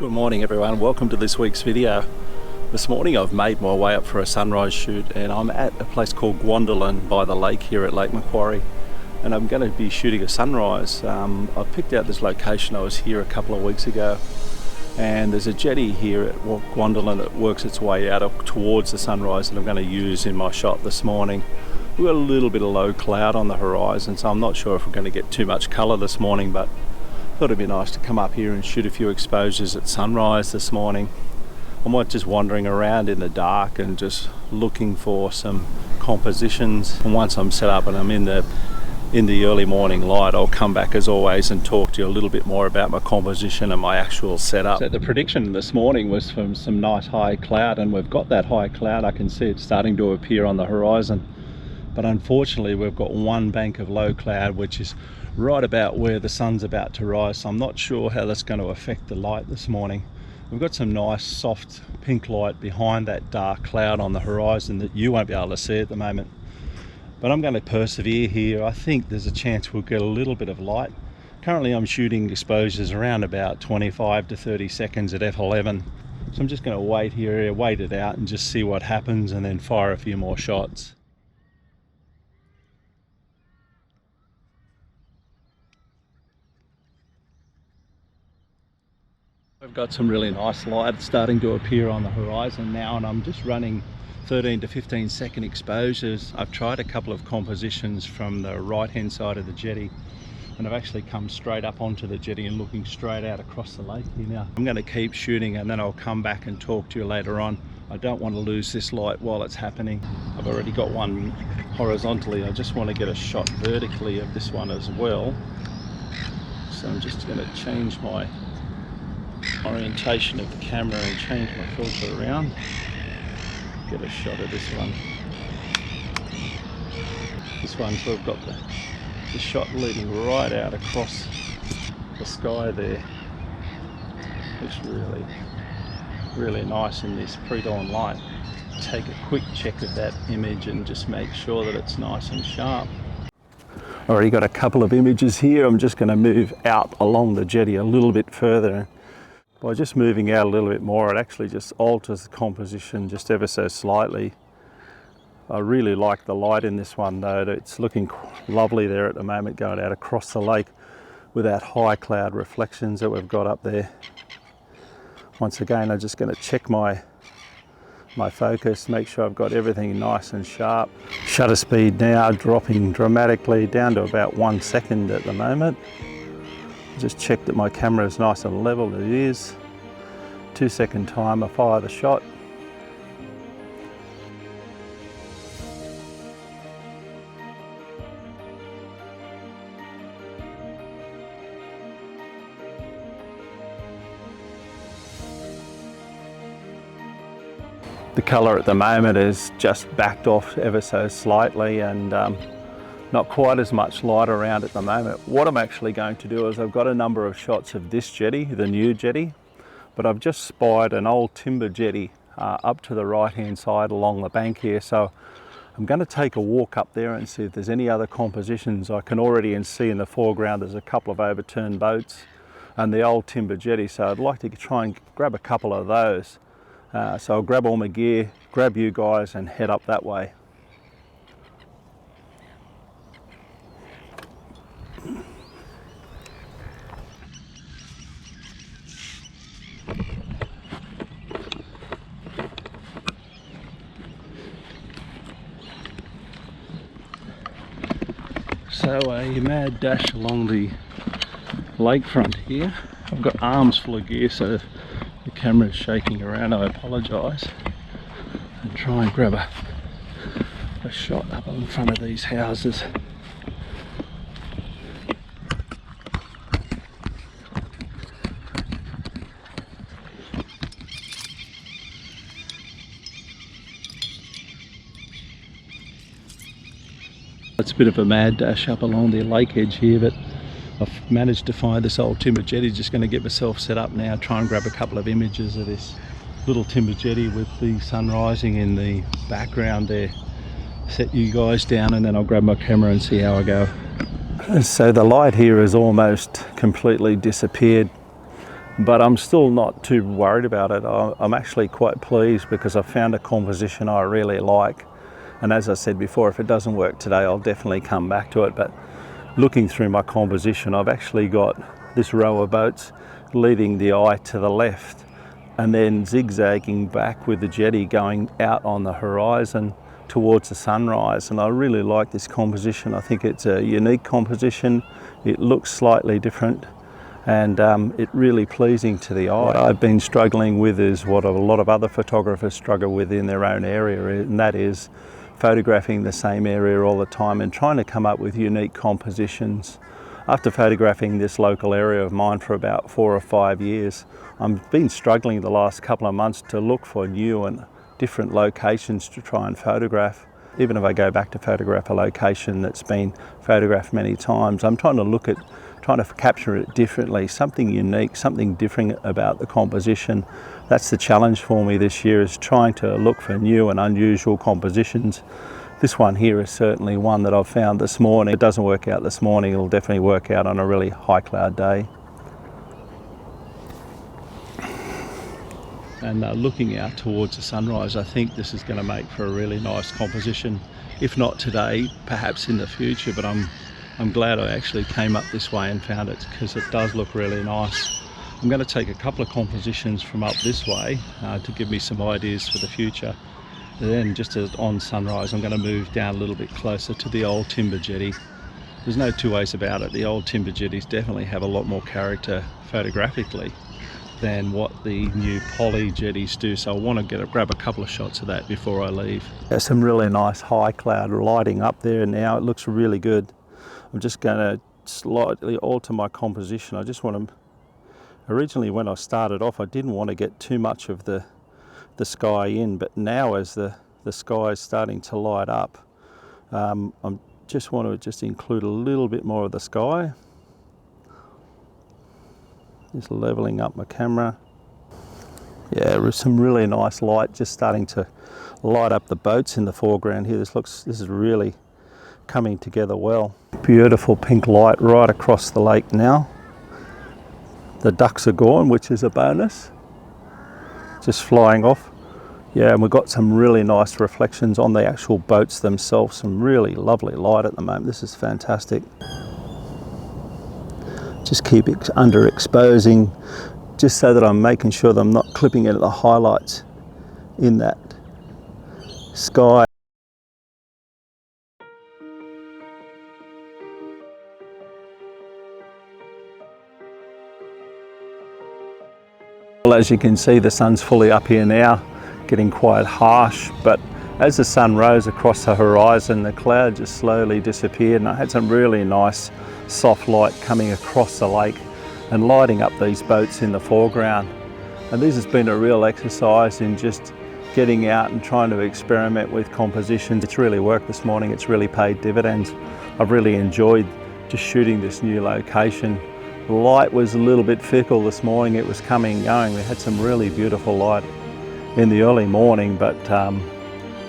Good morning everyone, welcome to this week's video. This morning I've made my way up for a sunrise shoot and I'm at a place called Gwandalan by the lake here at Lake Macquarie, and I'm going to be shooting a sunrise. I've picked out this location. I was here a couple of weeks ago and there's a jetty here at Gwandalan that works its way out towards the sunrise that I'm going to use in my shot this morning. We've got a little bit of low cloud on the horizon, so I'm not sure if we're going to get too much colour this morning, but thought it'd be nice to come up here and shoot a few exposures at sunrise this morning. I'm just wandering around in the dark and just looking for some compositions, and once I'm set up and I'm in the early morning light, I'll come back as always and talk to you a little bit more about my composition and my actual setup. So the prediction this morning was from some nice high cloud, and we've got that high cloud. I can see it starting to appear on the horizon, but unfortunately we've got one bank of low cloud which is right about where the sun's about to rise, so I'm not sure how that's going to affect the light this morning. We've got some nice soft pink light behind that dark cloud on the horizon that you won't be able to see at the moment, but I'm going to persevere here. I think there's a chance we'll get a little bit of light. Currently I'm shooting exposures around about 25 to 30 seconds at f11, so I'm just going to wait here, wait it out and just see what happens and then fire a few more shots. I've got some really nice light starting to appear on the horizon now, and I'm just running 13 to 15 second exposures. I've tried a couple of compositions from the right hand side of the jetty, and I've actually come straight up onto the jetty and looking straight out across the lake here now. I'm going to keep shooting and then I'll come back and talk to you later on. I don't want to lose this light while it's happening. I've already got one horizontally. I just want to get a shot vertically of this one as well. So I'm just going to change my orientation of the camera and change my filter around. Get a shot of this one. This one's we've got the shot leading right out across the sky there. Looks really nice in this pre-dawn light. Take a quick check of that image and just make sure that it's nice and sharp. Already got a couple of images here. I'm just going to move out along the jetty a little bit further. By just moving out a little bit more, it actually just alters the composition just ever so slightly. I really like the light in this one though. It's looking lovely there at the moment, going out across the lake with that high cloud reflections that we've got up there. Once again, I'm just going to check my focus, make sure I've got everything nice and sharp. Shutter speed now dropping dramatically down to about 1 second at the moment. Just check that my camera is nice and level. It is. 2 second time, I fire the shot. The colour at the moment is just backed off ever so slightly, and not quite as much light around at the moment. What I'm actually going to do is I've got a number of shots of this jetty, the new jetty, but I've just spied an old timber jetty up to the right hand side along the bank here, so I'm going to take a walk up there and see if there's any other compositions. I can already see in the foreground there's a couple of overturned boats and the old timber jetty, so I'd like to try and grab a couple of those. So I'll grab all my gear, grab you guys and head up that way. So a mad dash along the lakefront here. I've got arms full of gear, so the camera is shaking around. I apologise. And try and grab a shot up in front of these houses. It's a bit of a mad dash up along the lake edge here, but I've managed to find this old timber jetty. Just going to get myself set up now, try and grab a couple of images of this little timber jetty with the sun rising in the background there. Set you guys down and then I'll grab my camera and see how I go. So the light here has almost completely disappeared. but I'm still not too worried about it. I'm actually quite pleased because I found a composition I really like. And as I said before, if it doesn't work today, I'll definitely come back to it. But looking through my composition, I've actually got this row of boats leading the eye to the left and then zigzagging back with the jetty going out on the horizon towards the sunrise. And I really like this composition. I think it's a unique composition. It looks slightly different and it's really pleasing to the eye. What I've been struggling with is what a lot of other photographers struggle with in their own area, and that is photographing the same area all the time and trying to come up with unique compositions. After photographing this local area of mine for about 4 or 5 years, I've been struggling the last couple of months to look for new and different locations to try and photograph. Even if I go back to photograph a location that's been photographed many times, I'm trying to capture it differently, something unique, something different about the composition. That's the challenge for me this year, is trying to look for new and unusual compositions. This one here is certainly one that I've found this morning. If it doesn't work out this morning, it'll definitely work out on a really high cloud day. And looking out towards the sunrise, I think this is going to make for a really nice composition. If not today, perhaps in the future, but I'm glad I actually came up this way and found it, because it does look really nice. I'm going to take a couple of compositions from up this way to give me some ideas for the future. And then just on sunrise, I'm going to move down a little bit closer to the old timber jetty. There's no two ways about it. The old timber jetties definitely have a lot more character photographically than what the new poly jetties do, so I want to grab a couple of shots of that before I leave. There's some really nice high cloud lighting up there now. It looks really good. I'm just going to slightly alter my composition. I just want to, originally when I started off, I didn't want to get too much of the sky in, but now as the sky is starting to light up, I just want to include a little bit more of the sky. Just leveling up my camera. Yeah, there's some really nice light just starting to light up the boats in the foreground here. This is really coming together well. Beautiful pink light right across the lake now. The ducks are gone, which is a bonus. Just flying off. Yeah, and we've got some really nice reflections on the actual boats themselves. Some really lovely light at the moment. This is fantastic. Just keep it underexposing, just so that I'm making sure that I'm not clipping into the highlights in that sky. Well, as you can see, the sun's fully up here now, getting quite harsh, but as the sun rose across the horizon, the cloud just slowly disappeared, and I had some really nice soft light coming across the lake and lighting up these boats in the foreground. And this has been a real exercise in just getting out and trying to experiment with compositions. It's really worked this morning. It's really paid dividends. I've really enjoyed just shooting this new location. The light was a little bit fickle this morning. It was coming and going. We had some really beautiful light in the early morning, but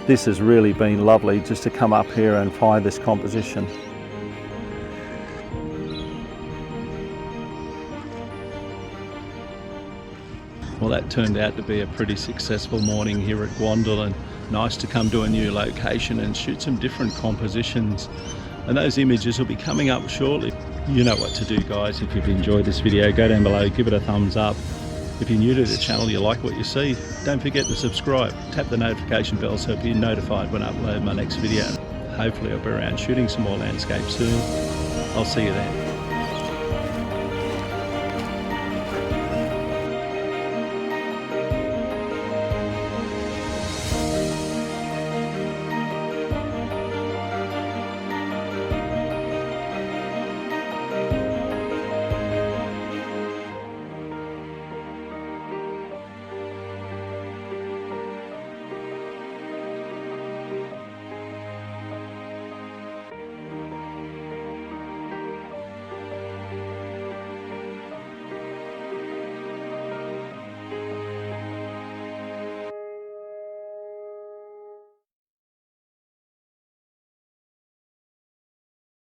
this has really been lovely just to come up here and find this composition. Well, that turned out to be a pretty successful morning here at Gwandalan. Nice to come to a new location and shoot some different compositions. And those images will be coming up shortly. You know what to do, guys. If you've enjoyed this video, go down below, give it a thumbs up. If you're new to the channel, you like what you see, don't forget to subscribe. Tap the notification bell so you'll be notified when I upload my next video. Hopefully I'll be around shooting some more landscapes soon. I'll see you then.